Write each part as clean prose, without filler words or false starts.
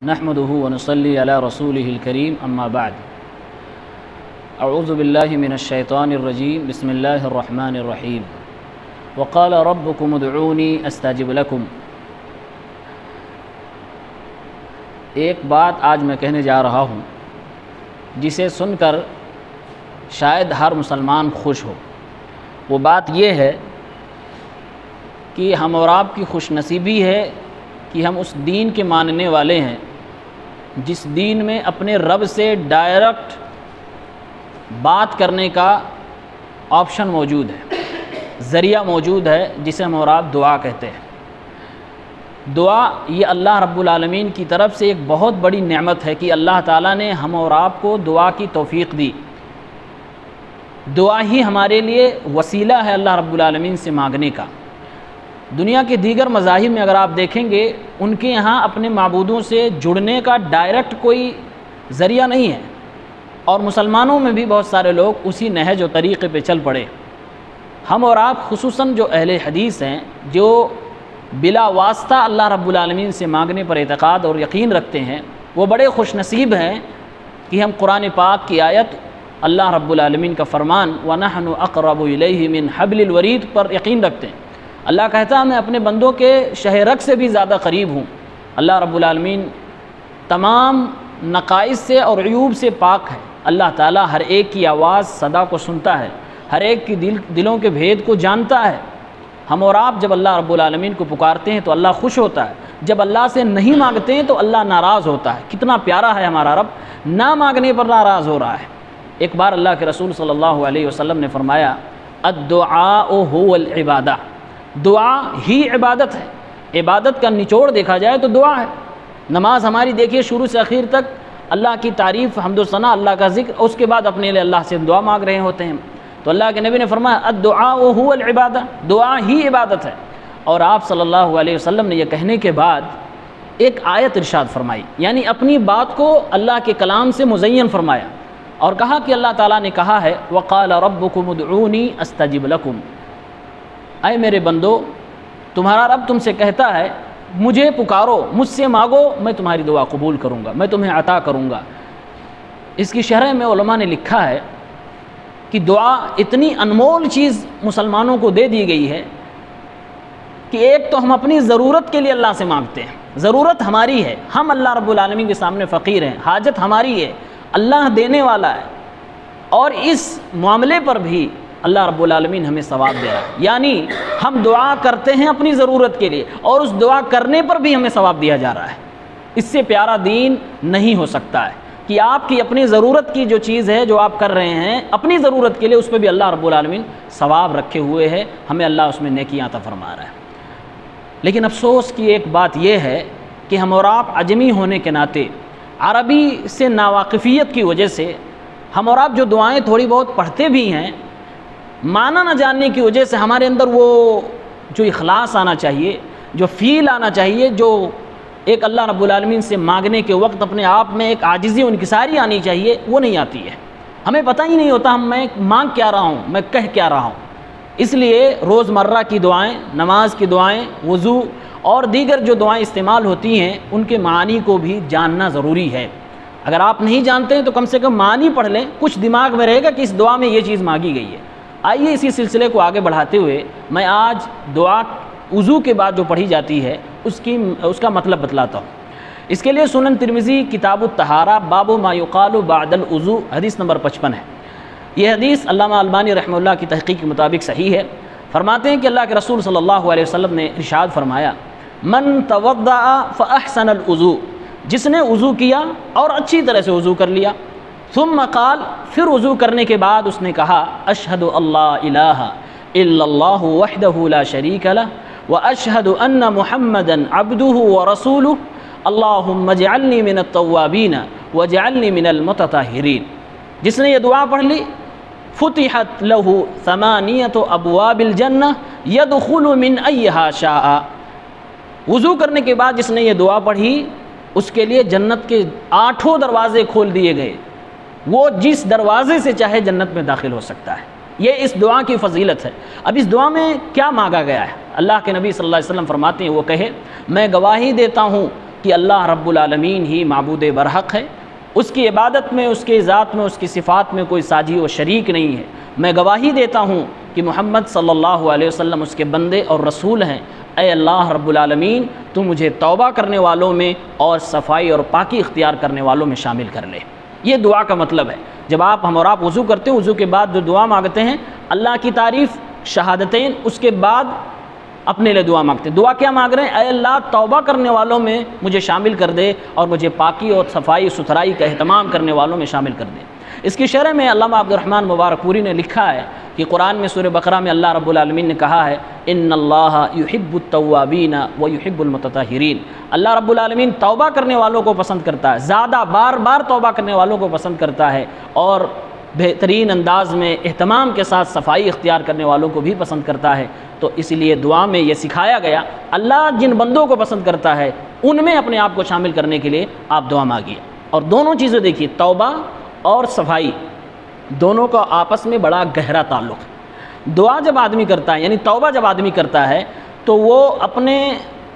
نحمده ونصلي على رسوله الكريم اما بعد اعوذ باللہ من الشیطان الرجیم بسم اللہ الرحمن الرحیم وقال ربكم ادعوني استجب لكم۔ ایک بات آج میں کہنے جا رہا ہوں جسے سن کر شاید ہر مسلمان خوش ہو۔ وہ بات یہ ہے کہ ہم اور آپ کی خوش نصیبی ہے کہ ہم اس دین کے ماننے والے ہیں جس دین میں اپنے رب سے ڈائریکٹ بات کرنے کا آپشن موجود ہے، ذریعہ موجود ہے، جسے ہم اور آپ دعا کہتے ہیں۔ دعا یہ اللہ رب العالمین کی طرف سے ایک بہت بڑی نعمت ہے کہ اللہ تعالیٰ نے ہم اور آپ کو دعا کی توفیق دی۔ دعا ہی ہمارے لیے وسیلہ ہے اللہ رب العالمین سے مانگنے کا۔ دنیا کے دیگر مذاہب میں اگر آپ دیکھیں گے ان کے یہاں اپنے معبودوں سے جڑنے کا ڈائریکٹ کوئی ذریعہ نہیں ہے، اور مسلمانوں میں بھی بہت سارے لوگ اسی نہج و طریقے پہ چل پڑے۔ ہم اور آپ خصوصاً جو اہل حدیث ہیں، جو بلا واسطہ اللہ رب العالمین سے مانگنے پر اعتقاد اور یقین رکھتے ہیں، وہ بڑے خوش نصیب ہیں کہ ہم قرآن پاک کی آیت، اللہ رب العالمین کا فرمان وَنَحْنُ أَقْرَبُ إِلَيْهِ مِنْ حَبْلِ الْوَرِيدِ پر یقین رکھتے ہیں۔ اللہ کہتا ہے میں اپنے بندوں کے شہ رگ سے بھی زیادہ قریب ہوں۔ اللہ رب العالمین تمام نقائص سے اور عیوب سے پاک ہے۔ اللہ تعالیٰ ہر ایک کی آواز صدا کو سنتا ہے، ہر ایک کی دلوں کے بھید کو جانتا ہے۔ ہم اور آپ جب اللہ رب العالمین کو پکارتے ہیں تو اللہ خوش ہوتا ہے، جب اللہ سے نہیں مانگتے ہیں تو اللہ ناراض ہوتا ہے۔ کتنا پیارا ہے ہمارا رب، نہ مانگنے پر ناراض ہو رہا ہے۔ ایک بار اللہ کے رسول صلی اللہ علیہ وسلم نے فرمایا الدعاء هو العبادہ، دعا ہی عبادت ہے۔ عبادت کا نچوڑ دیکھا جائے تو دعا ہے۔ نماز ہماری دیکھیے شروع سے آخر تک اللہ کی تعریف، حمد و ثنا، اللہ کا ذکر، اس کے بعد اپنے لیے اللہ سے دعا مانگ رہے ہوتے ہیں۔ تو اللہ کے نبی نے فرمایا الدعاء هو العبادہ، دعا ہی عبادت ہے۔ اور آپ صلی اللہ علیہ وسلم نے یہ کہنے کے بعد ایک آیت ارشاد فرمائی، یعنی اپنی بات کو اللہ کے کلام سے مزین فرمایا اور کہا کہ اللہ تعالیٰ نے کہا ہے وقال ربکم ادعونی استجب لکم، اے میرے بندو تمہارا رب تم سے کہتا ہے مجھے پکارو، مجھ سے مانگو، میں تمہاری دعا قبول کروں گا، میں تمہیں عطا کروں گا۔ اس کی شرح میں علماء نے لکھا ہے کہ دعا اتنی انمول چیز مسلمانوں کو دے دی گئی ہے کہ ایک تو ہم اپنی ضرورت کے لیے اللہ سے مانگتے ہیں، ضرورت ہماری ہے، ہم اللہ رب العالمین کے سامنے فقیر ہیں، حاجت ہماری ہے، اللہ دینے والا ہے، اور اس معاملے پر بھی اللہ رب العالمین ہمیں ثواب دے رہا ہے۔ یعنی ہم دعا کرتے ہیں اپنی ضرورت کے لیے اور اس دعا کرنے پر بھی ہمیں ثواب دیا جا رہا ہے۔ اس سے پیارا دین نہیں ہو سکتا ہے کہ آپ کی اپنی ضرورت کی جو چیز ہے جو آپ کر رہے ہیں اپنی ضرورت کے لیے، اس پہ بھی اللہ رب العالمین ثواب رکھے ہوئے ہے، ہمیں اللہ اس میں نیکیاں عطا فرما رہا ہے۔ لیکن افسوس کی ایک بات یہ ہے کہ ہم اور آپ عجمی ہونے کے ناطے، عربی سے ناواقفیت کی وجہ سے ہم اور آپ جو دعائیں تھوڑی بہت پڑھتے بھی ہیں، معنی نہ جاننے کی وجہ سے ہمارے اندر وہ جو اخلاص آنا چاہیے، جو فیل آنا چاہیے، جو ایک اللہ رب العالمین سے مانگنے کے وقت اپنے آپ میں ایک عاجزی و انکساری آنی چاہیے، وہ نہیں آتی ہے۔ ہمیں پتہ ہی نہیں ہوتا میں مانگ کیا رہا ہوں، میں کہہ کیا رہا ہوں۔ اس لیے روزمرہ کی دعائیں، نماز کی دعائیں، وضو اور دیگر جو دعائیں استعمال ہوتی ہیں ان کے معانی کو بھی جاننا ضروری ہے۔ اگر آپ نہیں جانتے ہیں تو کم سے کم معنی پڑھ لیں، کچھ دماغ میں رہے گا کہ اس دعا میں یہ چیز مانگی گئی ہے۔ آئیے اسی سلسلے کو آگے بڑھاتے ہوئے میں آج دعا وضو کے بعد جو پڑھی جاتی ہے اس کا مطلب بتلاتا ہوں۔ اس کے لیے سنن ترمذی کتاب الطہارہ باب ما یقال بعد الوضو حدیث نمبر 55 ہے۔ یہ حدیث علامہ البانی رحمہ اللہ کی تحقیق کے مطابق صحیح ہے۔ فرماتے ہیں کہ اللہ کے رسول صلی اللہ علیہ وسلم نے ارشاد فرمایا من توضأ فاحسن الوضو، جس نے وضو کیا اور اچھی طرح سے وضو کر لیا، ثم قال، پھر وضو کرنے کے بعد اس نے کہا اشہد اللہ الہ الا اللہ وحدہ لا شریک لہ واشہد ان محمدا عبدہ ورسولہ اللہم اجعلنی من التوابین واجعلنی من المتطہرین۔ جس نے یہ دعا پڑھ لی فتحت لہ ثمانیۃ ابواب الجنہ یدخل من ایہا شاء، وضو کرنے کے بعد جس نے یہ دعا پڑھی اس کے لیے جنت کے 8 دروازے کھول دیے گئے، وہ جس دروازے سے چاہے جنت میں داخل ہو سکتا ہے۔ یہ اس دعا کی فضیلت ہے۔ اب اس دعا میں کیا مانگا گیا ہے؟ اللہ کے نبی صلی اللہ علیہ وسلم فرماتے ہیں وہ کہے میں گواہی دیتا ہوں کہ اللہ رب العالمین ہی معبود برحق ہے، اس کی عبادت میں، اس کے ذات میں، اس کی صفات میں کوئی ساجی و شریک نہیں ہے۔ میں گواہی دیتا ہوں کہ محمد صلی اللہ علیہ وسلم اس کے بندے اور رسول ہیں۔ اے اللہ رب العالمین، تو مجھے توبہ کرنے والوں میں اور صفائی اور پاکی اختیار کرنے والوں میں شامل کر لے۔ یہ دعا کا مطلب ہے۔ جب ہم اور آپ وضو کرتے ہیں، وضو کے بعد جو دعا مانگتے ہیں، اللہ کی تعریف، شہادتین، اس کے بعد اپنے لیے دعا مانگتے ہیں۔ دعا کیا مانگ رہے ہیں؟ اے اللہ، توبہ کرنے والوں میں مجھے شامل کر دے اور مجھے پاکی اور صفائی ستھرائی کا اہتمام کرنے والوں میں شامل کر دے۔ اس کی شرح میں علامہ عبد الرحمن مبارک پوری نے لکھا ہے کہ قرآن میں سورہ بقرہ میں اللہ رب العالمین نے کہا ہے ان اللہ یحب التوابین و یحب المتطہرین۔ اللہ رب العالمین توبہ کرنے والوں کو پسند کرتا ہے، زیادہ بار بار توبہ کرنے والوں کو پسند کرتا ہے، اور بہترین انداز میں اہتمام کے ساتھ صفائی اختیار کرنے والوں کو بھی پسند کرتا ہے۔ تو اس لیے دعا میں یہ سکھایا گیا، اللہ جن بندوں کو پسند کرتا ہے ان میں اپنے آپ کو شامل کرنے کے لیے آپ دعا مانگیے۔ اور دونوں چیزیں دیکھیے، توبہ اور صفائی، دونوں کا آپس میں بڑا گہرا تعلق ہے۔ دعا جب آدمی کرتا ہے، یعنی توبہ جب آدمی کرتا ہے، تو وہ اپنے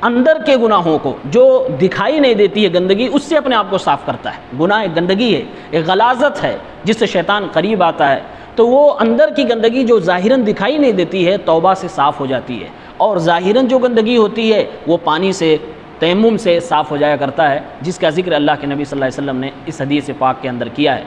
اندر کے گناہوں کو جو دکھائی نہیں دیتی ہے گندگی، اس سے اپنے آپ کو صاف کرتا ہے۔ گناہ ایک گندگی ہے، ایک غلاظت ہے جس سے شیطان قریب آتا ہے، تو وہ اندر کی گندگی جو ظاہراً دکھائی نہیں دیتی ہے توبہ سے صاف ہو جاتی ہے، اور ظاہراً جو گندگی ہوتی ہے وہ پانی سے، تیمم سے صاف ہو جایا کرتا ہے، جس کا ذکر اللہ کے نبی صلی اللہ علیہ وسلم نے اس حدیث پاک کے اندر کیا ہے۔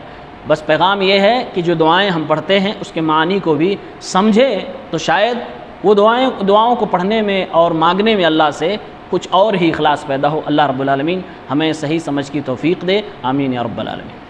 بس پیغام یہ ہے کہ جو دعائیں ہم پڑھتے ہیں اس کے معنی کو بھی سمجھیں، تو شاید وہ دعاؤں کو پڑھنے میں اور مانگنے میں اللہ سے کچھ اور ہی اخلاص پیدا ہو۔ اللہ رب العالمین ہمیں صحیح سمجھ کی توفیق دے، آمین یا رب العالمین۔